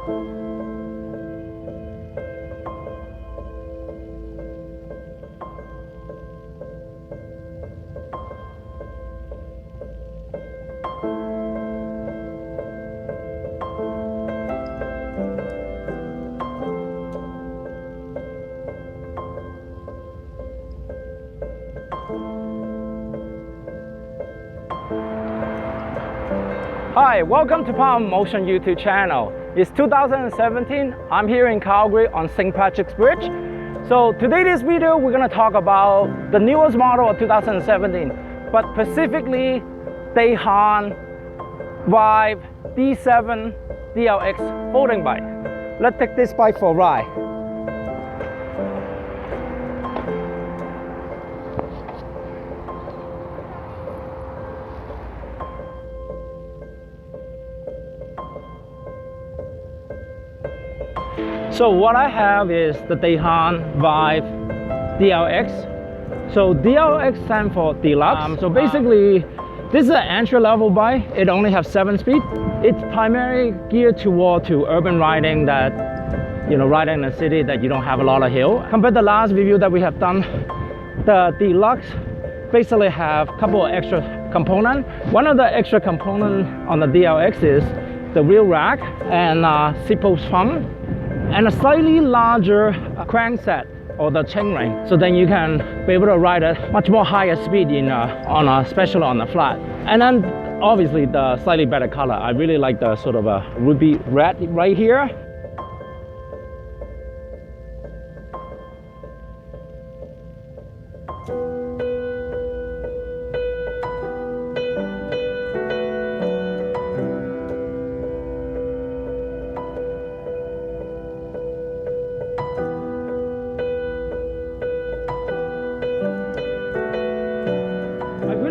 Hi, welcome to Pump Motion YouTube channel. It's 2017. I'm here in Calgary on St. Patrick's Bridge. So today this video we're going to talk about the newest model of 2017, but specifically Dahon Vybe DLX folding bike. Let's take this bike for a ride. So what I have is the Dahon Vybe DLX. So DLX stands for deluxe. So basically, this is an entry-level bike. It only has 7-speed. It's primarily geared to urban riding, that riding in a city that you don't have a lot of hill. Compared to the last review that we have done, the deluxe basically have a couple of extra components. One of the extra components on the DLX is the wheel rack and Seatpost Pump, and a slightly larger crankset or the chainring, so then you can be able to ride at much more higher speed especially on the flat. And then obviously the slightly better color. I really like the sort of a ruby red right here.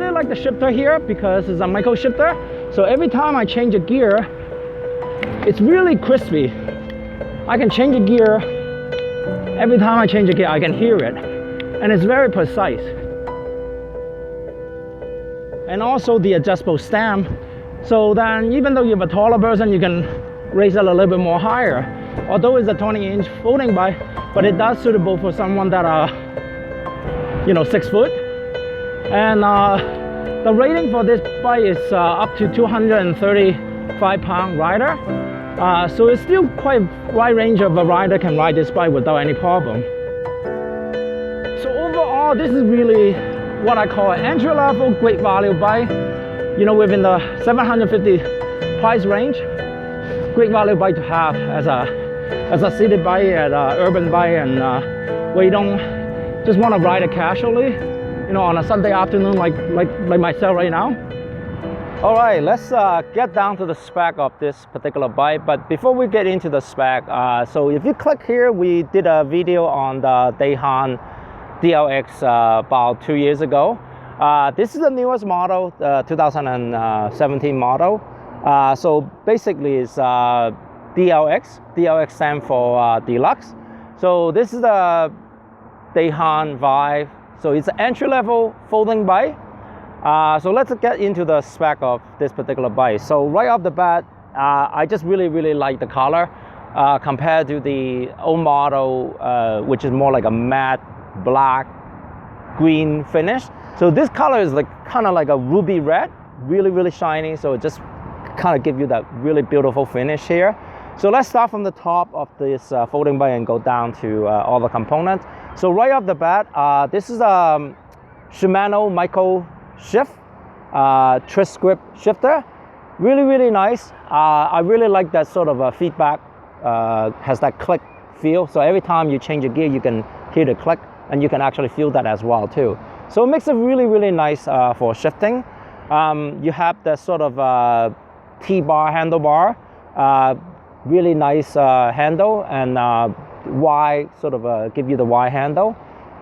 I like the shifter here because it's a micro shifter, so every time I change a gear, it's really crispy. I can change a gear. Every time I change a gear, I can hear it, and it's very precise. And also the adjustable stem, so then even though you have a taller person, you can raise it a little bit more higher. Although it's a 20-inch folding bike, but it does suitable for someone that are 6 foot. And the rating for this bike is up to 235-pound rider. So it's still quite wide range of a rider can ride this bike without any problem. So overall, this is really what I call an entry-level great value bike. Within the 750 price range, great value bike to have as a city bike, as a urban bike, and where you don't just want to ride it casually. On a Sunday afternoon like myself right now. All right, let's get down to the spec of this particular bike. But before we get into the spec, so if you click here, we did a video on the Dahon DLX about 2 years ago. This is the newest model, 2017 model. So basically it's DLX. DLX stands for deluxe. So this is the Dahon Vybe. So it's an entry-level folding bike. So let's get into the spec of this particular bike. So right off the bat, I just really like the color compared to the old model, which is more like a matte black green finish. So this color is kind of like a ruby red, really shiny. So it just kind of gives you that really beautiful finish here. So let's start from the top of this folding bike and go down to all the components. So right off the bat, this is a Shimano micro shift, twist grip shifter. Really nice. I really like that sort of a feedback, has that click feel. So every time you change a gear, you can hear the click, and you can actually feel that as well too. So it makes it really nice for shifting. You have that sort of T-bar handlebar, really nice handle, and wide, sort of give you the wide handle.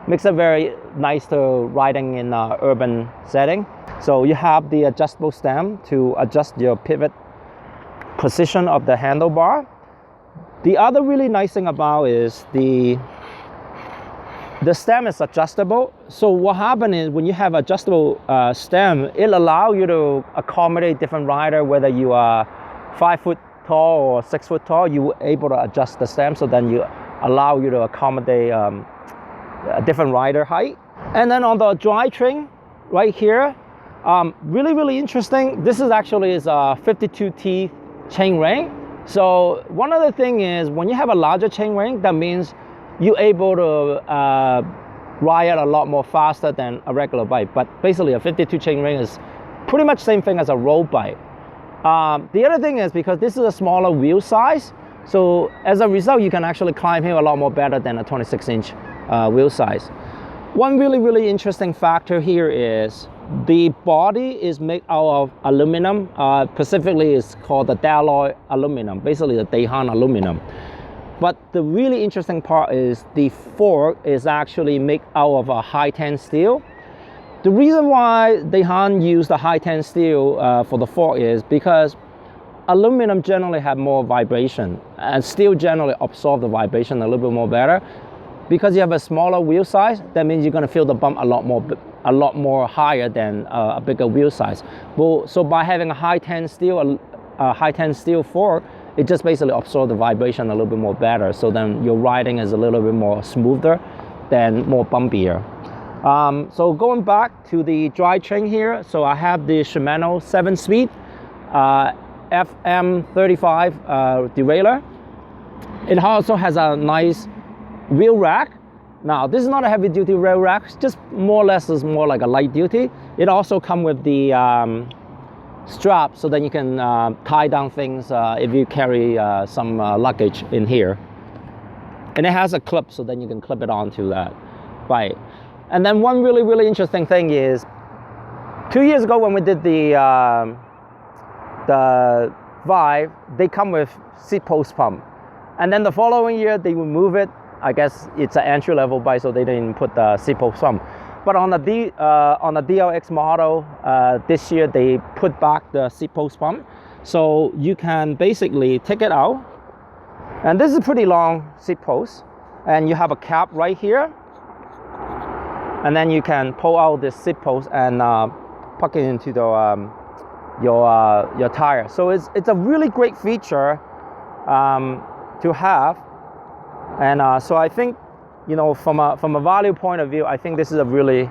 Makes it very nice to riding in urban setting. So you have the adjustable stem to adjust your pivot position of the handlebar. The other really nice thing about is the stem is adjustable. So what happens is when you have adjustable stem, it allows you to accommodate different rider, whether you are 5 foot tall or 6 foot tall, you're able to adjust the stem, so then you allow you to accommodate a different rider height. And then on the drivetrain right here, really interesting. This is actually a 52 teeth chain ring. So one other thing is, when you have a larger chain ring, that means you're able to ride a lot more faster than a regular bike. But basically a 52 chain ring is pretty much same thing as a road bike. The other thing is, because this is a smaller wheel size, so as a result, you can actually climb here a lot more better than a 26-inch wheel size. One really interesting factor here is the body is made out of aluminum. Specifically, it's called the alloy aluminum, basically the Dahon aluminum. But the really interesting part is the fork is actually made out of a high-ten steel. The reason why Dahon used the high-ten steel for the fork is because aluminum generally have more vibration, and steel generally absorb the vibration a little bit more better. Because you have a smaller wheel size, that means you're going to feel the bump a lot more higher than a bigger wheel size. Well, so by having a high-ten steel fork, it just basically absorbs the vibration a little bit more better. So then your riding is a little bit more smoother than more bumpier. So going back to the drivetrain here, so I have the Shimano 7-speed FM35 derailleur. It also has a nice wheel rack. Now this is not a heavy duty wheel rack, it's just more or less is more like a light duty. It also comes with the strap, so then you can tie down things if you carry some luggage in here. And it has a clip, so then you can clip it onto that bike. And then one really interesting thing is, 2 years ago when we did the Vybe, they come with Seatpost Pump. And then the following year they remove it. I guess it's an entry-level bike, so they didn't put the Seatpost Pump. But on the DLX model, this year they put back the Seatpost Pump. So you can basically take it out. And this is a pretty long seat post. And you have a cap right here. And then you can pull out this seat post and plug it into the, your tire. So it's a really great feature to have. And so I think, you know, from a value point of view, I think this is a really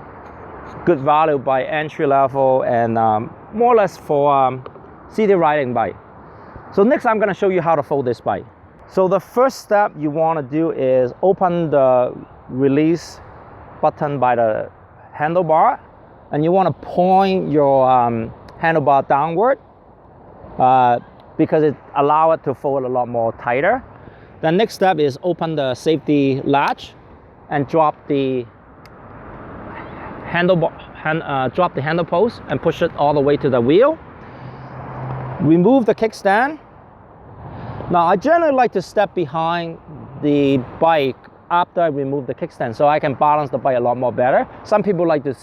good value by entry level and more or less for city riding bike. So next I'm going to show you how to fold this bike. So the first step you want to do is open the release button by the handlebar, and you want to point your handlebar downward because it allows it to fold a lot more tighter. The next step is open the safety latch and drop the handle post and push it all the way to the wheel. Remove the kickstand. Now I generally like to step behind the bike after I remove the kickstand, so I can balance the bike a lot more better. Some people like to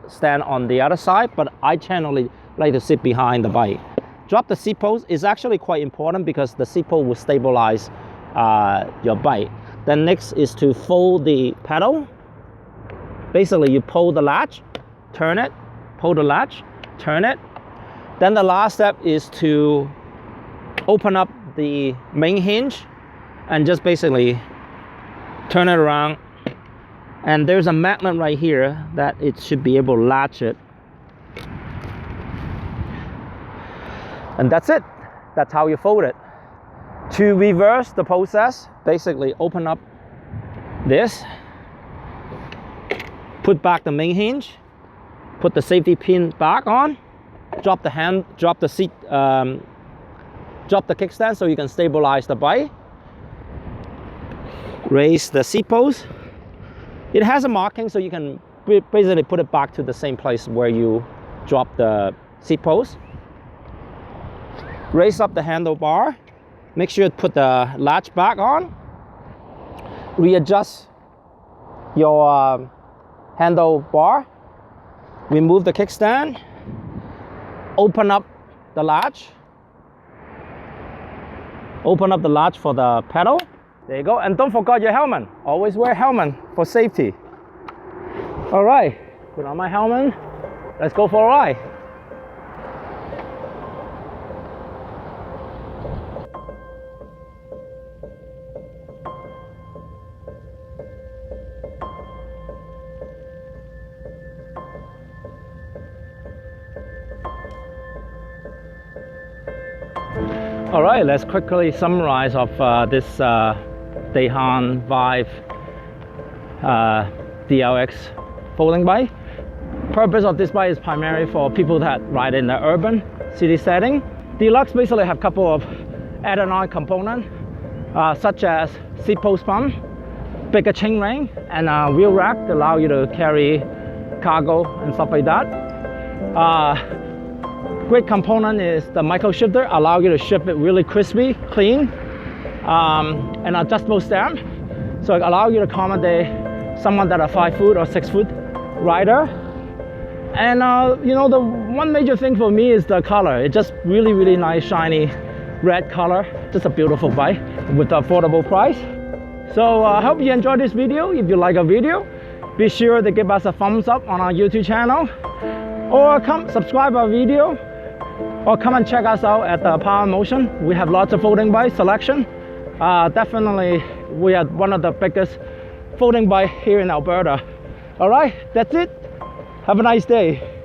stand on the other side, but I generally like to sit behind the bike. Drop the seat post is actually quite important because the seat post will stabilize your bike. Then next is to fold the pedal. Basically you pull the latch, turn it, pull the latch, turn it. Then the last step is to open up the main hinge and just basically turn it around. And there's a magnet right here that it should be able to latch it. And that's it. That's how you fold it. To reverse the process, basically open up this, put back the main hinge, put the safety pin back on, drop the kickstand so you can stabilize the bike. Raise the seat post. It has a marking, so you can basically put it back to the same place where you drop the seat post. Raise up the handlebar. Make sure to put the latch back on. Readjust your handlebar. Remove the kickstand. Open up the latch. Open up the latch for the pedal. There you go. And don't forget your helmet. Always wear a helmet for safety. All right, put on my helmet. Let's go for a ride. All right, let's quickly summarize of this Dahon Vybe DLX folding bike. Purpose of this bike is primarily for people that ride in the urban city setting. Deluxe basically have a couple of add-on components, such as Seatpost Pump, bigger chain ring, and a wheel rack to allow you to carry cargo and stuff like that. Great component is the micro shifter, allow you to shift it really crispy, clean, and adjustable stem, so it allow you to accommodate someone that are 5 foot or 6 foot rider. And you know, the one major thing for me is the color. It's just really nice shiny red color. Just a beautiful bike with an affordable price. So I hope you enjoyed this video. If you like a video, be sure to give us a thumbs up on our YouTube channel, or come subscribe our video, or come and check us out at the Power Motion. We have lots of folding bike selection. Definitely we are one of the biggest folding bike here in Alberta. All right, that's it. Have a nice day.